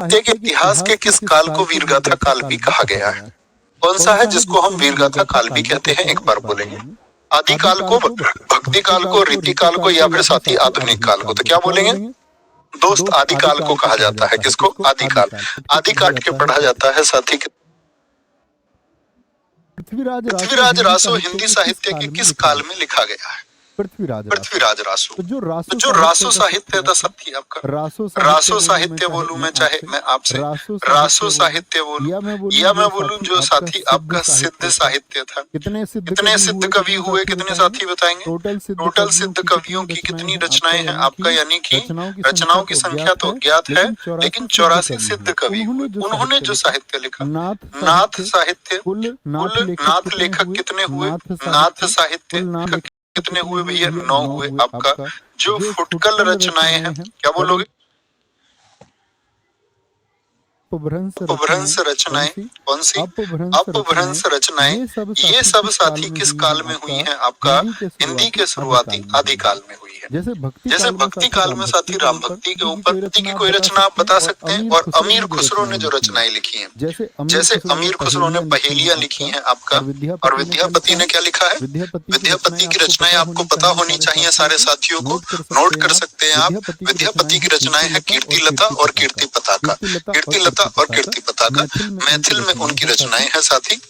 साहित्य के इतिहास के किस काल को वीरगाथा काल भी कहा गया है? कौन सा है जिसको हम वीरगाथा काल भी कहते हैं? एक बार बोलेंगे। आदिकाल को, भक्ति काल को, रीति काल को, या फिर साथ ही आधुनिक काल को। तो क्या बोलेंगे दोस्त? आदिकाल को कहा जाता है। किसको? आदिकाल। आदि काट के पढ़ा जाता है साथी। पृथ्वीराज रासो हिंदी साहित्य के किस काल में लिखा गया है? पृथ्वीराज रासो। तो जो रासो साहित्य था साथी आपका, रासो साहित्य बोलूं मैं, चाहे मैं आपसे रासो साहित्य बोलूं या मैं बोलूं जो साथी आपका सिद्ध साहित्य था। कितने सिद्ध कवि हुए? कितने साथी बताएंगे? टोटल सिद्ध कवियों की कितनी रचनाएं हैं आपका? यानी कि रचनाओं की संख्या तो अज्ञात है, लेकिन 84 सिद्ध कवि हुए। उन्होंने जो साहित्य लिखा, नाथ साहित्य, नाथ लेखक कितने हुए? नाथ साहित्य कितने हुए भैया? 9 हुए आपका। जो फुटकल रचनाएं हैं, क्या बोलोगे? अपभ्रंश रचनाएं कौन सी? अपभ्रंश रचनाएं। ये सब साथी किस काल में हुई हैं आपका? हिंदी के शुरुआती आदिकाल में हुई है। जैसे भक्ति काल में साथी राम भक्ति के ऊपर की कोई रचना आप बता सकते हैं? और अमीर खुसरो ने जो रचनाएं लिखी हैं, जैसे अमीर खुसरो ने पहेलियां लिखी हैं आपका, और विद्यापति ने क्या लिखा है? विद्यापति की रचनाएं आपको पता होनी चाहिए सारे साथियों को। नोट कर सकते हैं आप। विद्यापति की रचनाएं हैं कीर्ति लता और कीर्ति पताका। कीर्ति लता और कीर्ति पताका मैथिल में उनकी रचनाएं हैं साथी।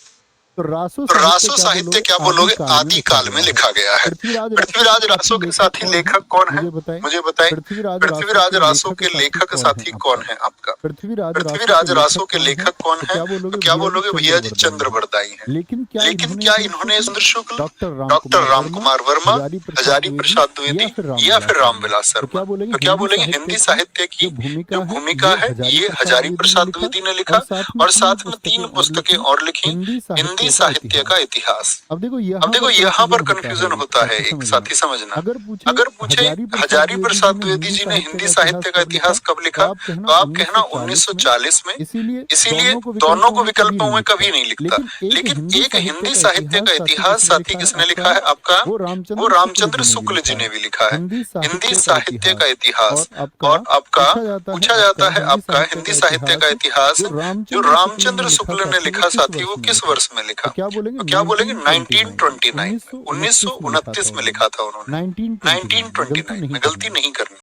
तो रासो साहित्य क्या बोलोगे? आदि काल में लिखा गया है। पृथ्वीराज रासो के साथी लेखक कौन है? मुझे बताएं। पृथ्वीराज रासो के लेखक साथी कौन है आपका? पृथ्वीराज रासो के लेखक कौन है? तो क्या बोलोगे भैया जी? चंद्रबरदाई हैं। लेकिन क्या इन्होंने सुंदर शुक्ल, डॉक्टर राम कुमार वर्मा, हजारी प्रसाद द्विवेदी या फिर रामविलास शर्मा? तो क्या बोलेंगे? हिंदी साहित्य की जो भूमिका है ये हजारी प्रसाद द्विवेदी ने लिखा, और साथ में 3 पुस्तकें और लिखी, हिंदी साहित्य का इतिहास। अब देखो यहाँ पर कंफ्यूजन होता है एक साथी, समझना। अगर पूछे हजारी प्रसाद द्विवेदी जी ने हिंदी साहित्य का इतिहास कब लिखा, तो आप कहना 1940 में। इसीलिए दोनों को विकल्पों में कभी नहीं लिखता। लेकिन एक हिंदी साहित्य का इतिहास साथी किसने लिखा है आपका? वो रामचंद्र शुक्ल जी ने भी लिखा है हिंदी साहित्य का इतिहास। और आपका पूछा जाता है आपका हिंदी साहित्य का इतिहास जो रामचंद्र शुक्ल ने लिखा साथी, वो किस वर्ष में लिखा? क्या बोलेंगे? 1929 1929 में लिखा था उन्होंने। 1929 में गलती नहीं करनी।